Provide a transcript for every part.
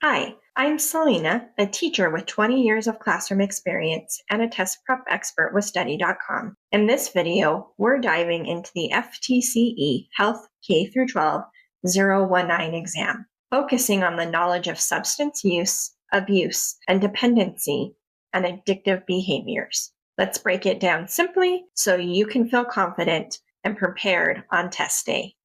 Hi, I'm Selena, a teacher with 20 years of classroom experience and a test prep expert with Study.com. In this video, we're diving into the FTCE Health K-12 019 exam, focusing on the knowledge of substance use, abuse, and dependency and addictive behaviors. Let's break it down simply so you can feel confident and prepared on test day.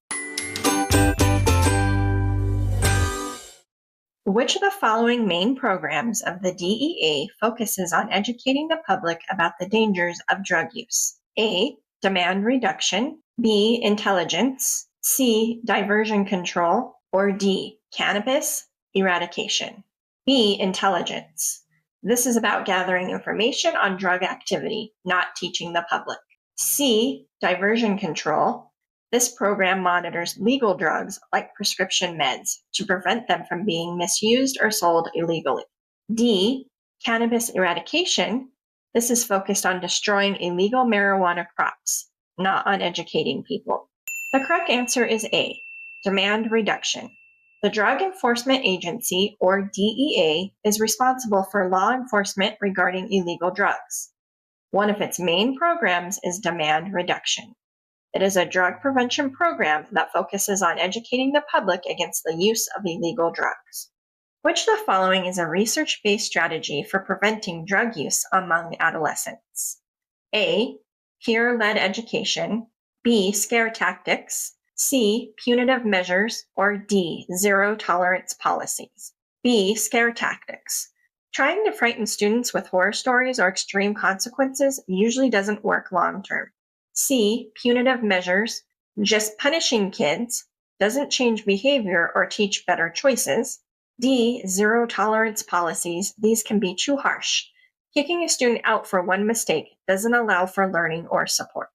Which of the following main programs of the DEA focuses on educating the public about the dangers of drug use? A. Demand reduction, B. Intelligence, C. Diversion control, or D. Cannabis, eradication? B. Intelligence. This is about gathering information on drug activity, not teaching the public. C. Diversion control. This program monitors legal drugs like prescription meds to prevent them from being misused or sold illegally. D. Cannabis eradication. This is focused on destroying illegal marijuana crops, not on educating people. The correct answer is A. Demand reduction. The Drug Enforcement Agency, or DEA, is responsible for law enforcement regarding illegal drugs. One of its main programs is demand reduction. It is a drug prevention program that focuses on educating the public against the use of illegal drugs. Which of the following is a research-based strategy for preventing drug use among adolescents? A. Peer-led education, B. Scare tactics, C. Punitive measures, or D. Zero-tolerance policies? B. Scare tactics. Trying to frighten students with horror stories or extreme consequences usually doesn't work long-term. C. Punitive measures. Just punishing kids doesn't change behavior or teach better choices. D. Zero-tolerance policies. These can be too harsh. Kicking a student out for one mistake doesn't allow for learning or support.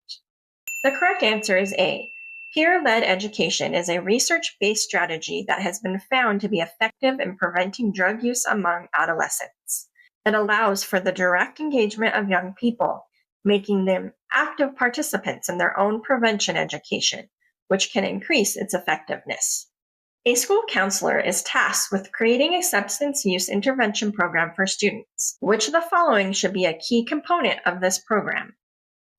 The correct answer is A. Peer-led education is a research-based strategy that has been found to be effective in preventing drug use among adolescents. It allows for the direct engagement of young people, making them active participants in their own prevention education, which can increase its effectiveness. A school counselor is tasked with creating a substance use intervention program for students. Which of the following should be a key component of this program?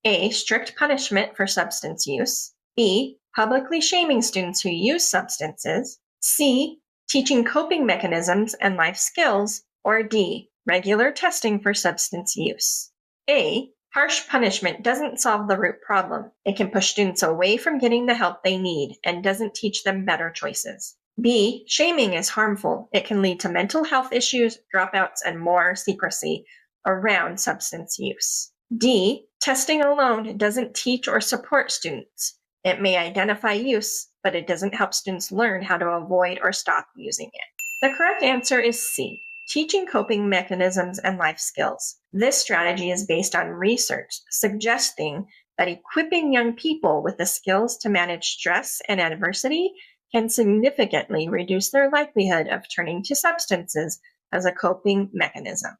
A. Strict punishment for substance use. B. Publicly shaming students who use substances. C. Teaching coping mechanisms and life skills. Or D. Regular testing for substance use. A. Harsh punishment doesn't solve the root problem. It can push students away from getting the help they need and doesn't teach them better choices. B. Shaming is harmful. It can lead to mental health issues, dropouts, and more secrecy around substance use. D. Testing alone doesn't teach or support students. It may identify use, but it doesn't help students learn how to avoid or stop using it. The correct answer is C. Teaching coping mechanisms and life skills. This strategy is based on research suggesting that equipping young people with the skills to manage stress and adversity can significantly reduce their likelihood of turning to substances as a coping mechanism.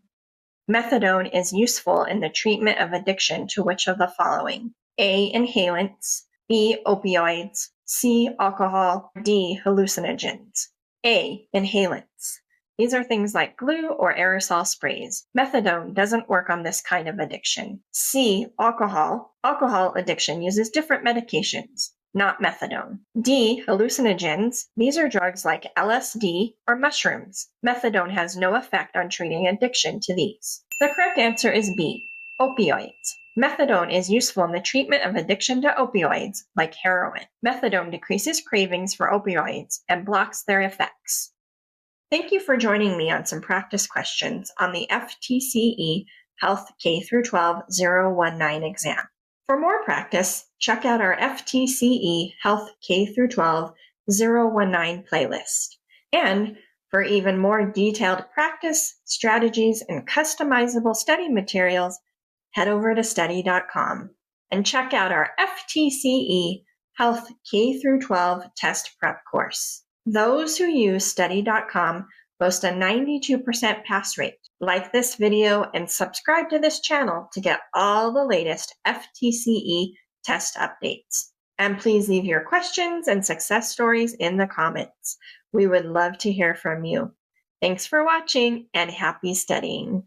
Methadone is useful in the treatment of addiction to which of the following? A. Inhalants, B. Opioids, C. Alcohol, D. Hallucinogens. A. Inhalants. These are things like glue or aerosol sprays. Methadone doesn't work on this kind of addiction. C. Alcohol. Alcohol addiction uses different medications, not methadone. D. Hallucinogens. These are drugs like LSD or mushrooms. Methadone has no effect on treating addiction to these. The correct answer is B. Opioids. Methadone is useful in the treatment of addiction to opioids, like heroin. Methadone decreases cravings for opioids and blocks their effects. Thank you for joining me on some practice questions on the FTCE Health K-12 019 exam. For more practice, check out our FTCE Health K-12 019 playlist. And for even more detailed practice, strategies, and customizable study materials, head over to Study.com and check out our FTCE Health K-12 test prep course. Those who use Study.com boast a 92% pass rate. Like this video and subscribe to this channel to get all the latest FTCE test updates. And please leave your questions and success stories in the comments. We would love to hear from you. Thanks for watching and happy studying.